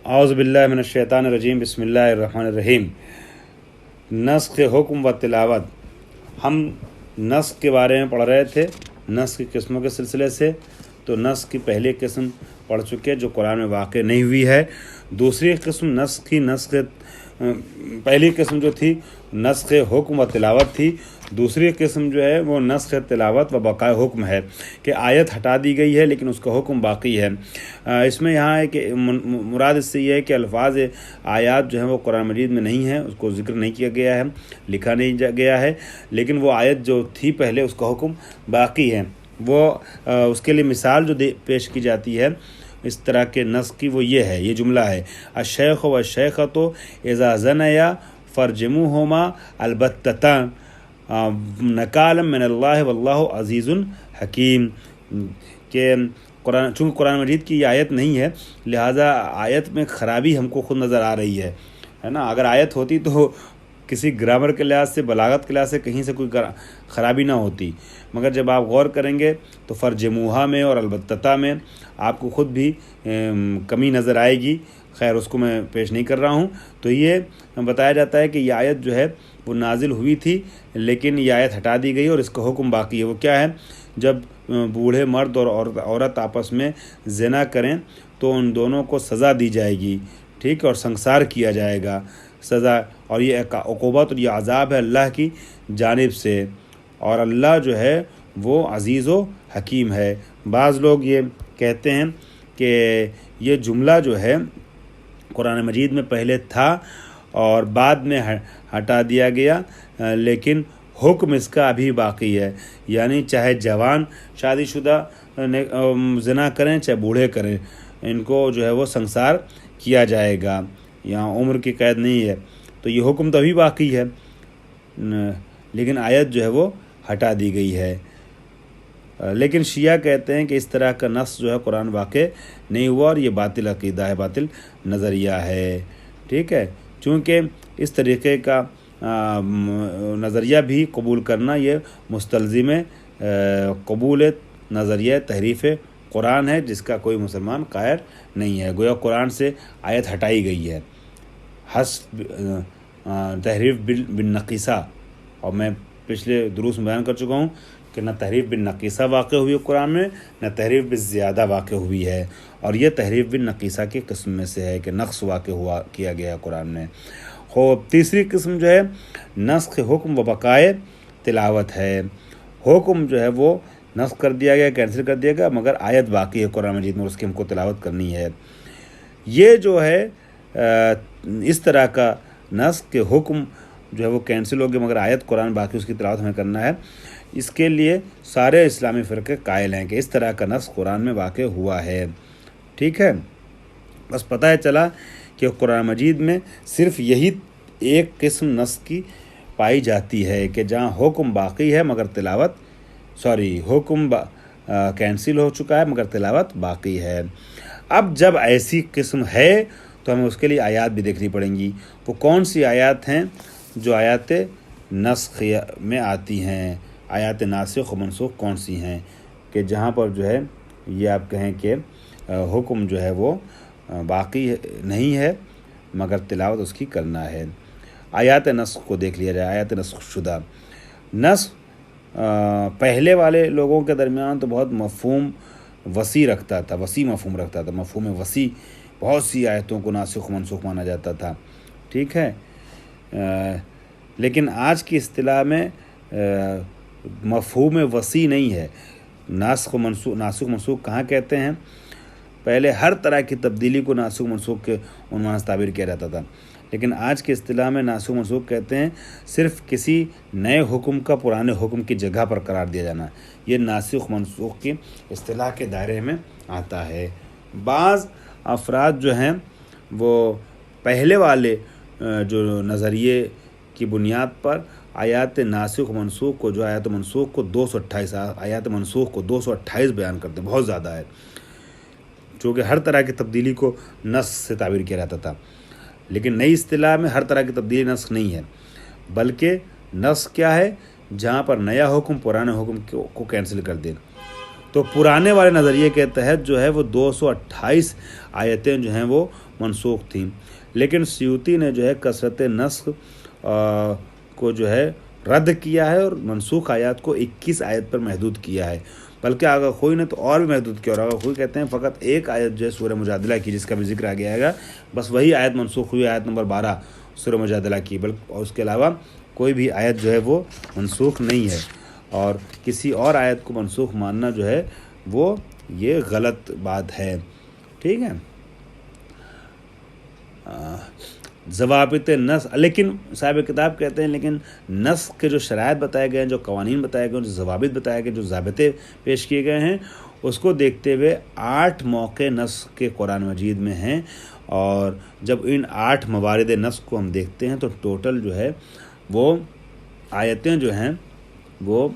اعوذ باللہ من الشیطان الرجیم بسم اللہ الرحمن الرحیم۔ نسخ حکم و تلاوت، ہم نسخ کے بارے میں پڑھ رہے تھے، نسخ کی قسموں کے سلسلے سے۔ تو نسخ کی پہلی قسم پڑھ چکے جو قرآن میں واقع نہیں ہوئی ہے۔ دوسری قسم پہلی قسم جو تھی نسخ حکم و تلاوت تھی، دوسری قسم جو ہے وہ نسخ تلاوت و بقائے حکم ہے کہ آیت ہٹا دی گئی ہے لیکن اس کا حکم باقی ہے۔ اس میں یہاں ہے کہ مراد اس سے یہ ہے کہ الفاظ آیات جو ہیں وہ قرآن مجید میں نہیں ہیں، اس کو ذکر نہیں کیا گیا ہے، لکھا نہیں گیا ہے، لیکن وہ آیت جو تھی پہلے اس کا حکم باقی ہے۔ وہ اس کے لیے مثال جو پیش کی جاتی ہے اس طرح کے نسخ کی وہ یہ جملہ ہے، الشیخ و الشیخۃ اذا زنیا فرجموہما البتۃ نکالا من اللہ واللہ عزیز حکیم۔ کہ چونکہ قرآن مجید کی یہ آیت نہیں ہے لہٰذا آیت میں خرابی ہم کو خود نظر آ رہی ہے نا۔ اگر آیت ہوتی تو کسی گرامر کے لحاظ سے، بلاغت کے لحاظ سے کہیں سے کوئی خرابی نہ ہوتی، مگر جب آپ غور کریں گے تو فرجموہا میں اور البتہ میں آپ کو خود بھی کمی نظر آئے گی۔ خیر اس کو میں پیش نہیں کر رہا ہوں۔ تو یہ بتایا جاتا ہے کہ یہ آیت جو ہے وہ نازل ہوئی تھی لیکن یہ آیت ہٹا دی گئی اور اس کا حکم باقی ہے۔ وہ کیا ہے؟ جب بوڑھے مرد اور عورت آپس میں زنا کریں تو ان دونوں کو سزا دی جائے گی، ٹھیک ہے، اور سنسار کیا جائے گا سزا، اور یہ عقوبت اور یہ عذاب ہے اللہ کی جانب سے، اور اللہ جو ہے وہ عزیز و حکیم ہے۔ بعض لوگ یہ کہتے ہیں کہ یہ جملہ جو ہے قرآن مجید میں پہلے تھا اور بعد میں ہٹا دیا گیا، لیکن حکم اس کا ابھی باقی ہے، یعنی چاہے جوان شادی شدہ زنا کریں چاہے بوڑھے کریں، ان کو جو ہے وہ سنسار کیا جائے گا، یہاں عمر کی قید نہیں ہے۔ تو یہ حکم تو ابھی باقی ہے لیکن آیت جو ہے وہ ہٹا دی گئی ہے۔ لیکن شیعہ کہتے ہیں کہ اس طرح کا نص جو ہے قرآن واقع نہیں ہوا اور یہ باطل عقیدہ ہے، باطل نظریہ ہے، ٹھیک ہے۔ چونکہ اس طریقے کا نظریہ بھی قبول کرنا یہ مستلزم قبول نظریہ تحریف قرآن ہے، جس کا کوئی مسلمان قائل نہیں ہے۔ گویا قرآن سے آیت ہٹائی گئی ہے، حذف تحریف بالنقیصہ، اور میں پچھلے دروس میں بیان کر چکا ہوں کہ نہ تحریف بالنقیصہ واقع ہوئی ہے قرآن میں، نہ تحریف بالزیادہ واقع ہوئی ہے، اور یہ تحریف بالنقیصہ کی قسم میں سے ہے کہ نقص واقع کیا گیا ہے قرآن میں۔ خوب تیسری قسم جو ہے نسخ حکم و بقائے تلاوت ہے۔ حکم جو ہے وہ نسخ کر دیا گیا، کینسل کر دیا گیا، مگر آیت باقی ہے قرآن مجید میں، اس کی ہم کو تلاوت کرنی ہے۔ یہ جو ہے اس طرح کا نسخ کے حکم جو ہے وہ کینسل ہو گیا مگر آیت قرآن باقی، اس کی تلاوت ہمیں کرنا ہے۔ اس کے لیے سارے اسلامی فرقے قائل ہیں کہ اس طرح کا نسخ قرآن میں واقع ہوا ہے، ٹھیک ہے۔ بس پتہ چلا کہ قرآن مجید میں صرف یہی ایک قسم نسخ کی پائی جاتی ہے کہ جہاں حکم باقی ہے مگر حکم کینسل ہو چکا ہے مگر تلاوت باقی ہے۔ اب جب ایسی قسم ہے تو ہمیں اس کے لیے آیات بھی دیکھنی پڑیں گی۔ وہ کون سی آیات ہیں جو آیات نسخ میں آتی ہیں، آیات ناسخ و منسوخ کون سی ہیں کہ جہاں پر جو ہے یہ آپ کہیں کہ حکم جو ہے وہ باقی نہیں ہے مگر تلاوت اس کی کرنا ہے۔ آیات نسخ کو دیکھ لیا جائے۔ آیات نسخ شدہ نسخ پہلے والے لوگوں کے درمیان تو بہت مفہوم وسیع مفہوم رکھتا تھا، مفہوم وسیع، بہت سی آیتوں کو ناسخ و منسوخ مانا جاتا تھا، ٹھیک ہے۔ لیکن آج کی اصطلاح میں مفہوم وسیع نہیں ہے۔ ناسخ منسوخ کہاں کہتے ہیں؟ پہلے ہر طرح کی تبدیلی کو ناسخ منسوخ کے عنوان سے تعبیر کیا جاتا تھا، لیکن آج کی اصطلاح میں ناسخ منسوخ کہتے ہیں صرف کسی نئے حکم کا پرانے حکم کی جگہ پر قرار دیا جانا، یہ ناسخ منسوخ کی اصطلاح کے دائرے میں آتا ہے۔ بعض افراد جو ہیں وہ پہلے والے جو نظریے کی بنیاد پر آیات ناسخ منسوخ کو جو آیات منسوخ کو 228 بیان کرتے، بہت زیادہ ہے، چونکہ ہر طرح کی تبدیلی کو نسخ سے تعبیر کیا جاتا تھا۔ لیکن نئی اصطلاح میں ہر طرح کی تبدیلی نسخ نہیں ہے، بلکہ نسخ کیا ہے؟ جہاں پر نیا حکم پرانے حکم کو کینسل کر دے۔ تو پرانے والے نظریے کے تحت جو ہے وہ 228 آیتیں جو ہیں وہ منسوخ تھیں، لیکن سیوطی نے جو ہے کثرت نسخ کو جو ہے رد کیا ہے اور منسوخ آیات کو 21 آیت پر محدود کیا ہے، بلکہ آغا خوئی نے تو اور بھی محدود کیا، اور آغا خوئی کہتے ہیں فقط ایک آیت جو ہے سورہ مجادلہ کی، جس کا بھی ذکر آگے آئے گا، بس وہی آیت منسوخ ہوئی، آیت نمبر 12 سورہ مجادلہ کی، بلکہ اور اس کے علاوہ کوئی بھی آیت جو ہے وہ منسوخ نہیں ہے، اور کسی اور آیت کو منسوخ ماننا جو ہے وہ یہ غلط بات ہے، ٹھیک ہے۔ ضوابط نسخ، لیکن صاحب کتاب کہتے ہیں لیکن نسخ کے جو شرائط بتائے گئے ہیں، جو قوانین بتائے گئے ہیں، جو ضوابط بتائے گئے، جو ضابطے پیش کیے گئے ہیں، اس کو دیکھتے ہوئے 8 موقع نسخ کے قرآن مجید میں ہیں، اور جب ان 8 موارد نسخ کو ہم دیکھتے ہیں تو ٹوٹل جو ہے وہ آیتیں جو ہیں وہ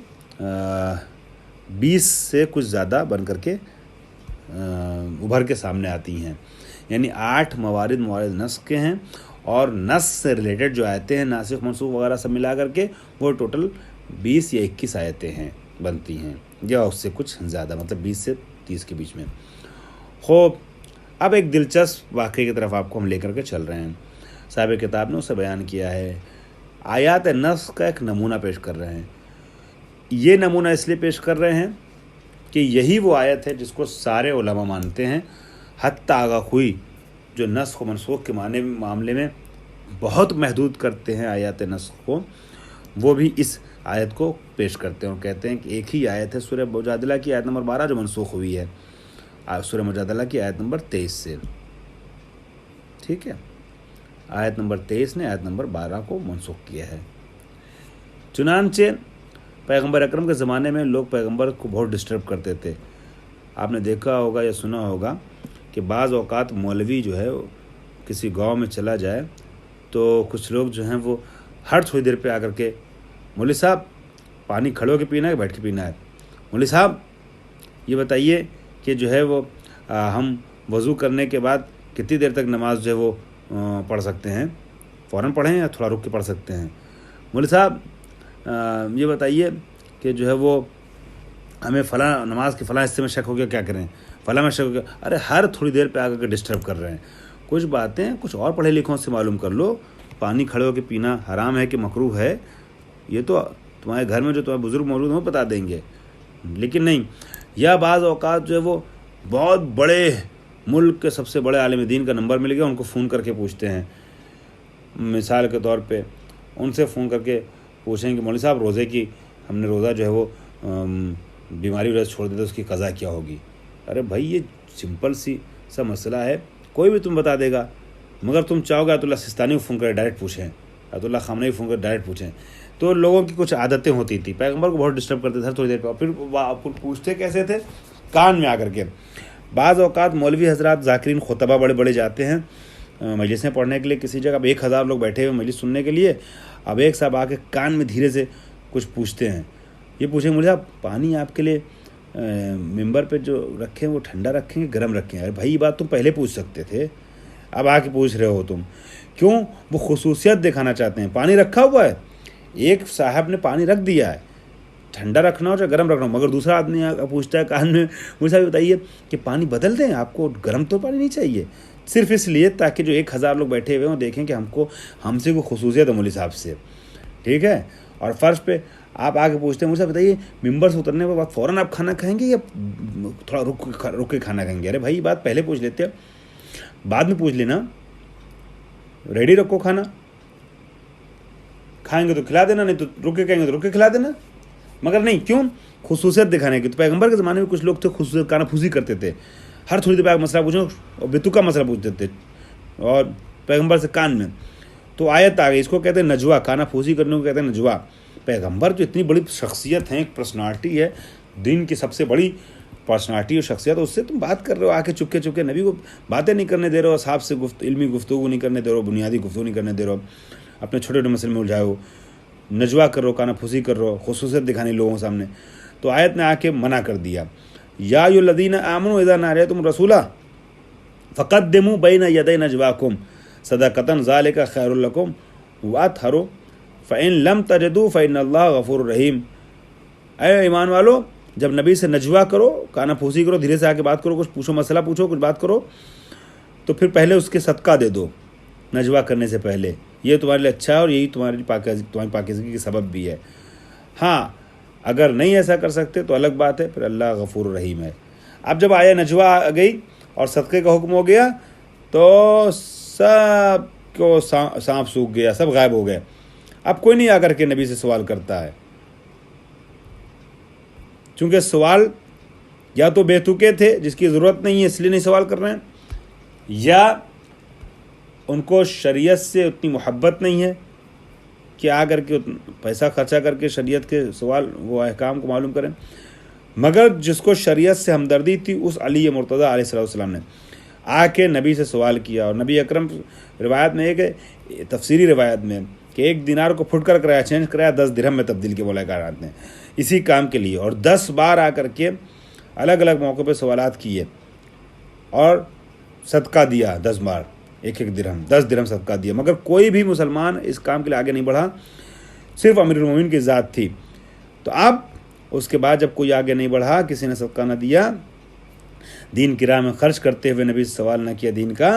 20 سے کچھ زیادہ بن کر کے ابھر کے سامنے آتی ہیں، یعنی 8 موارد نسخ کے ہیں، اور نسخ سے ریلیٹڈ جو آیتیں ہیں، ناسخ منسوخ وغیرہ سب ملا کر کے وہ ٹوٹل 20 یا 21 آیتیں ہیں بنتی ہیں، یا اس سے کچھ زیادہ، مطلب 20 سے 30 کے بیچ میں۔ خوب، اب ایک دلچسپ واقعے کی طرف آپ کو ہم لے کر کے چل رہے ہیں، صاحب کتاب نے اسے بیان کیا ہے، آیات نسخ کا ایک نمونہ پیش کر رہے ہیں۔ یہ نمونہ اس لیے پیش کر رہے ہیں کہ یہی وہ آیت ہے جس کو سارے علماء مانتے ہیں، حتیٰ آغا خوئی جو نسخ و منسوخ کے معاملے میں بہت محدود کرتے ہیں آیات نسخ کو، وہ بھی اس آیت کو پیش کرتے ہیں اور کہتے ہیں کہ ایک ہی آیت ہے سورہ مجادلہ کی آیت نمبر 12 جو منسوخ ہوئی ہے سورہ مجادلہ کی آیت نمبر 23 سے، ٹھیک ہے، آیت نمبر 23 نے آیت نمبر 12 کو منسوخ کیا ہے۔ چنانچہ پیغمبر اکرم کے زمانے میں لوگ پیغمبر کو بہت ڈسٹرب کرتے تھے، آپ نے دیکھا ہوگا یا سنا ہوگا کہ بعض اوقات مولوی جو ہے کسی گاؤں میں چلا جائے تو کچھ لوگ جو ہیں وہ ہر تھوڑی دیر پہ آ کر کے، مولوی صاحب پانی کھڑے ہو کے پینا ہے کہ بیٹھ کے پینا ہے، مولوی صاحب یہ بتائیے کہ جو ہے وہ ہم وضو کرنے کے بعد کتنی دیر تک نماز جو ہے وہ پڑھ سکتے ہیں، فوراً پڑھیں یا تھوڑا رک کے پڑھ سکتے ہیں، مولوی صاحب یہ بتائیے کہ جو ہے وہ ہمیں فلاں نماز کے فلاں حصے میں شک ہو گیا کیا کریں، فلاں میں شک ہو گیا، ارے ہر تھوڑی دیر پہ آ کر کے ڈسٹرب کر رہے ہیں، کچھ باتیں کچھ اور پڑھے لکھوں سے معلوم کر لو، پانی کھڑے ہو کے پینا حرام ہے کہ مکروہ ہے، یہ تو تمہارے گھر میں جو تمہارے بزرگ موجود ہیں وہ بتا دیں گے، لیکن نہیں، یا بعض اوقات جو ہے وہ بہت بڑے ملک کے سب سے بڑے عالم دین کا نمبر مل گیا، ان کو فون کر کے پوچھتے ہیں، مثال کے طور پہ ان سے فون کر کے پوچھیں کہ مولوی صاحب روزے کی ہم نے روزہ جو ہے وہ بیماری وجہ سے چھوڑ دیتے اس کی قضا کیا ہوگی، ارے بھائی یہ سمپل سا مسئلہ ہے، کوئی بھی تم بتا دے گا، مگر تم چاہو گے آیت اللہ سستانی کو فون کر ڈائریکٹ پوچھیں، آیت اللہ خامنئی کو فون کر ڈائریکٹ پوچھیں، تو لوگوں کی کچھ عادتیں ہوتی تھی، پیغمبر کو بہت ڈسٹرب کرتے تھے ہر تھوڑی دیر پہ، پھر پوچھتے کیسے تھے، کان میں آ کر کے۔ بعض اوقات مولوی حضرات ذاکرین خطبہ بڑے بڑے جاتے ہیں مجلسیں پڑھنے کے لیے کسی جگہ، اب 1000 لوگ بیٹھے ہوئے مجلس سننے کے لیے، اب ایک صاحب آ کے کان میں دھیرے سے کچھ پوچھتے ہیں، یہ پوچھیں مولوی صاحب پانی آپ کے لیے ممبر پہ جو رکھیں وہ ٹھنڈا رکھیں کہ گرم رکھیں، ارے بھائی یہ بات تم پہلے پوچھ سکتے تھے، اب آ کے پوچھ رہے ہو تم کیوں؟ وہ خصوصیت دکھانا چاہتے ہیں، پانی رکھا ہوا ہے، ایک صاحب نے پانی رکھ دیا ہے، ٹھنڈا رکھنا ہو چاہے گرم رکھنا ہو، مگر دوسرا آدمی پوچھتا ہے کان میں، مجھے صاحب بتائیے کہ پانی بدل دیں، آپ کو گرم تو پانی نہیں چاہیے، صرف اس لیے تاکہ جو 1000 لوگ بیٹھے ہوئے ہوں دیکھیں کہ ہم سے کوئی خصوصیت ہے مولوی صاحب سے، ٹھیک ہے۔ اور فرض پہ آپ آ کے پوچھتے ہیں مجھے بتائیے ممبر سے اترنے کے بعد فوراً آپ کھانا کھائیں گے یا تھوڑا رک کے کھانا کھائیں گے، ارے بھائی یہ بات پہلے پوچھ لیتے، بعد میں پوچھ لینا، ریڈی رکھو کھانا، کھائیں گے تو کھلا دینا، نہیں تو رک کے کہیں گے تو رک کے کھلا دینا، مگر نہیں، کیوں؟ خصوصیت دکھانے کی۔ تو پیغمبر کے زمانے میں کچھ لوگ تھے خصوصیت کانا پھوسی کرتے تھے، ہر تھوڑی دیر پہ مسئلہ پوچھو اور بیتو کا مسئلہ پوچھتے تھے اور پیغمبر سے کان میں، تو آیت آ گئی، اس کو کہتے ہیں نجوا، کانا پھوسی کرنے کو کہتے ہیں نجوا۔ پیغمبر جو اتنی بڑی شخصیت ہیں، ایک پرسنالٹی ہے، دین کی سب سے بڑی پرسنالٹی اور شخصیت، اس سے تم بات کر رہے ہو آ کے چپکے چپکے، نبی کو باتیں نہیں کرنے دے رہے ہو، اصحاب سے علمی گفتگو نہیں کرنے دے رہے ہو، بنیادی گفتگو نہیں کرنے دے رہے ہو، اپنے چھوٹے چھوٹے مسئلے میں الجھائے ہو، نجوا کر رہو، کانا پھوسی کر رہو، خصوصیت دکھانی لوگوں کے سامنے۔ تو آیت نے آ کے منع کر دیا، یا ایھا الذین آمنوا اذا ناجیتم الرسول فقدموا بین یدی نجواکم صدقۃ ذلک خیر لکم واطہر فإن لم تجدوا فإن اللہ غفور رحیم۔ اے ایمان والو، جب نبی سے نجوا کرو، کانا پھوسی کرو، دھیرے سے آ کے بات کرو، کچھ پوچھو، مسئلہ پوچھو، کچھ بات کرو، تو پھر پہلے اس کے صدقہ دے دو نجوا کرنے سے پہلے، یہ تمہارے لیے اچھا ہے اور یہی تمہاری پاکیزگی کی سبب بھی ہے۔ ہاں اگر نہیں ایسا کر سکتے تو الگ بات ہے، پھر اللہ غفور الرحیم ہے۔ اب جب آیا نجوا آ گئی اور صدقے کا حکم ہو گیا تو سب کو سانپ سوکھ گیا، سب غائب ہو گئے۔ اب کوئی نہیں آ کر کے نبی سے سوال کرتا ہے، چونکہ سوال یا تو بے تکے تھے جس کی ضرورت نہیں ہے اس لیے نہیں سوال کر رہے ہیں، یا ان کو شریعت سے اتنی محبت نہیں ہے کہ آ کر کے پیسہ خرچہ کر کے شریعت کے سوال وہ احکام کو معلوم کریں۔ مگر جس کو شریعت سے ہمدردی تھی اس علی مرتضیٰ علیہ السلام نے آ کے نبی سے سوال کیا، اور نبی اکرم روایت میں ایک تفسیری روایت میں کہ 1 دینار کو پھٹ کر کرایا چینج کرایا 10 درہم میں تبدیل کے بولا کارات نے اسی کام کے لیے، اور 10 بار آ کر کے الگ الگ موقع پہ سوالات کیے اور صدقہ دیا 10 بار، 1 درہم 10 درہم صدقہ دیا، مگر کوئی بھی مسلمان اس کام کے لیے آگے نہیں بڑھا، صرف امیر المومنین کی ذات تھی۔ تو اب اس کے بعد جب کوئی آگے نہیں بڑھا، کسی نے صدقہ نہ دیا، دین کی راہ میں خرچ کرتے ہوئے نبی سے سوال نہ کیا دین کا،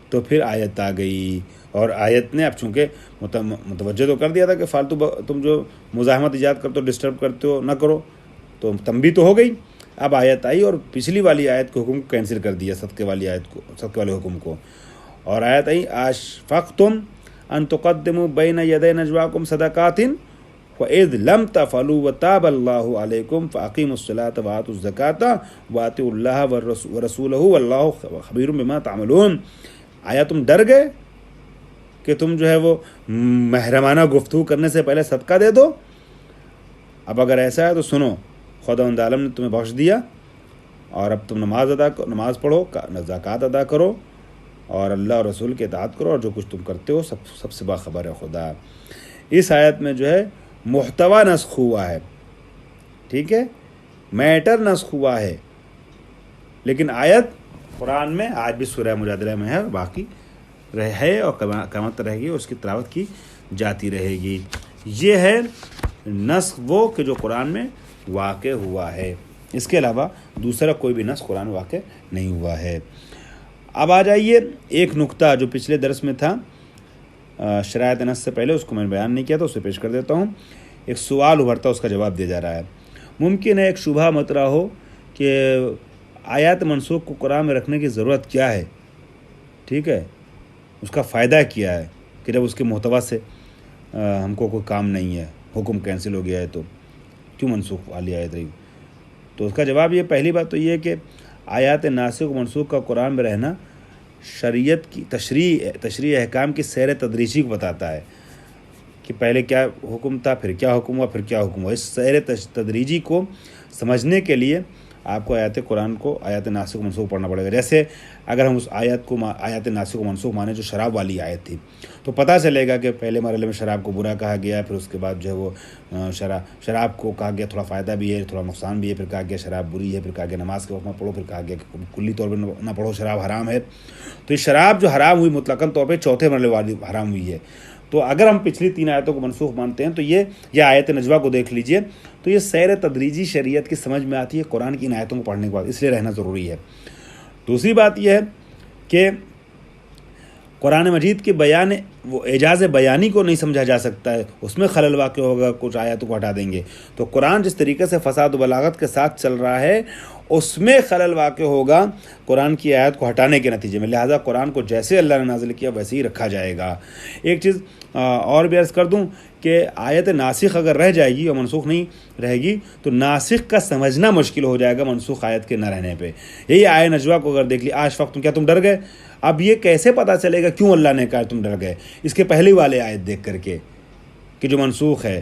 تو پھر آیت آ گئی، اور آیت نے اب چونکہ متوجہ تو کر دیا تھا کہ فالتو تم جو مزاحمت ایجاد کرتے ہو، ڈسٹرب کرتے ہو، نہ کرو، تو تنبیہ تو ہو گئی۔ اب آیت آئی اور پچھلی والی آیت کے حکم کو کینسل کر دیا، صدقے والی آیت کو، صدقے والے حکم کو، اور آیت آئی اشفقتم ان تقدموا بین یدی نجواکم صدقات وَإِذْ لَمْ تَفْعَلُوا وَتَابَ اللَّهُ عَلَيْكُمْ فَأَقِيمُوا الصَّلَاةَ وَآتُوا الزَّكَاةَ وَأَطِيعُوا اللَّهَ وَرَسُولَهُ وَاللَّهُ خَبِيرٌ بِمَا تَعْمَلُونَ۔ آیا تم ڈر گئے کہ تم جو ہے وہ محرمانہ گفتگو کرنے سے پہلے صدقہ دے دو؟ اب اگر ایسا ہے تو سنو، خداوند عالم نے تمہیں بخش دیا، اور اب تم نماز پڑھو، زکوٰۃ ادا کرو، اور اللہ اور رسول کے اطاعت کرو، اور جو کچھ تم کرتے ہو سب سے باخبر ہے خدا۔ اس آیت میں جو ہے محتوا نسخ ہوا ہے، ٹھیک ہے، میٹر نسخ ہوا ہے، لیکن آیت قرآن میں آج بھی سورہ مجادلہ میں ہے، اور باقی ہے، اور قیامت رہے گی، اور اس کی تلاوت کی جاتی رہے گی۔ یہ ہے نسخ وہ کہ جو قرآن میں واقع ہوا ہے، اس کے علاوہ دوسرا کوئی بھی نسخ قرآن واقع نہیں ہوا ہے۔ اب آ جائیے ایک نقطہ جو پچھلے درس میں تھا، شرائط نص سے پہلے، اس کو میں نے بیان نہیں کیا تھا، اسے پیش کر دیتا ہوں۔ ایک سوال ابھرتا، اس کا جواب دیا جا رہا ہے۔ ممکن ہے ایک شبہ مطرح ہو کہ آیات منسوخ کو قرآن میں رکھنے کی ضرورت کیا ہے، ٹھیک ہے، اس کا فائدہ کیا ہے کہ جب اس کے محتوا سے ہم کو کوئی کام نہیں ہے، حکم کینسل ہو گیا ہے، تو کیوں منسوخ والی آیت رہی؟ تو اس کا جواب یہ، پہلی بات تو یہ کہ آیات ناسخ و منسوخ کا قرآن میں رہنا شریعت کی تشریع احکام کی سیر تدریجی کو بتاتا ہے کہ پہلے کیا حکم تھا، پھر کیا حکم ہوا، پھر کیا حکم ہوا۔ اس سیر تدریجی کو سمجھنے کے لیے آپ کو آیات قرآن کو آیات ناسخ و منسوخ پڑھنا پڑے گا۔ جیسے اگر ہم اس آیات ناسخ و منسوخ مانے جو شراب والی آیت تھی، تو پتہ چلے گا کہ پہلے مرحلے میں شراب کو برا کہا گیا، پھر اس کے بعد جو ہے وہ شراب کو کہا گیا تھوڑا فائدہ بھی ہے، تھوڑا نقصان بھی ہے، پھر کہا گیا شراب بری ہے، پھر کہا گیا نماز کے وقت میں پڑھو، پھر کہا گیا کہ کلی طور پہ نہ پڑھو، شراب حرام ہے۔ تو یہ شراب جو حرام ہوئی مطلقاً طور پہ چوتھے مرحلے والی حرام ہوئی ہے۔ تو اگر ہم پچھلی 3 آیتوں کو منسوخ مانتے ہیں تو یہ آیت نجوا کو دیکھ لیجئے، تو یہ سیر تدریجی شریعت کی سمجھ میں آتی ہے قرآن کی ان آیتوں کو پڑھنے کے بعد، اس لیے رہنا ضروری ہے۔ دوسری بات یہ ہے کہ قرآن مجید کے بیان وہ اعجاز بیانی کو نہیں سمجھا جا سکتا ہے، اس میں خلل واقع ہوگا، کچھ آیاتوں کو ہٹا دیں گے تو قرآن جس طریقے سے فساد و بلاغت کے ساتھ چل رہا ہے اس میں خلل واقع ہوگا قرآن کی آیات کو ہٹانے کے نتیجے میں، لہٰذا قرآن کو جیسے اللہ نے نازل کیا ویسے ہی رکھا جائے گا۔ ایک چیز اور بھی عرض کر دوں کہ آیت ناسخ اگر رہ جائے گی اور منسوخ نہیں رہے گی تو ناسخ کا سمجھنا مشکل ہو جائے گا منسوخ آیت کے نہ رہنے پہ۔ یہی آیت نجوا کو اگر دیکھ لی، اشفقتم، کیا تم ڈر گئے؟ اب یہ کیسے پتہ چلے گا کیوں اللہ نے کہا تم ڈر گئے؟ اس کے پہلے والے آیت دیکھ کر کے کہ جو منسوخ ہے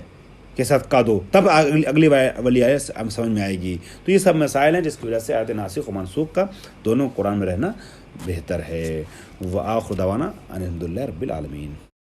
کہ صدقہ دو، تب اگلی والی آیت سمجھ میں آئے گی۔ تو یہ سب مسائل ہیں جس کی وجہ سے آیت ناسخ و منسوخ کا دونوں قرآن میں رہنا بہتر ہے۔ وآخر دعوانا ان الحمد للہ رب العالمین۔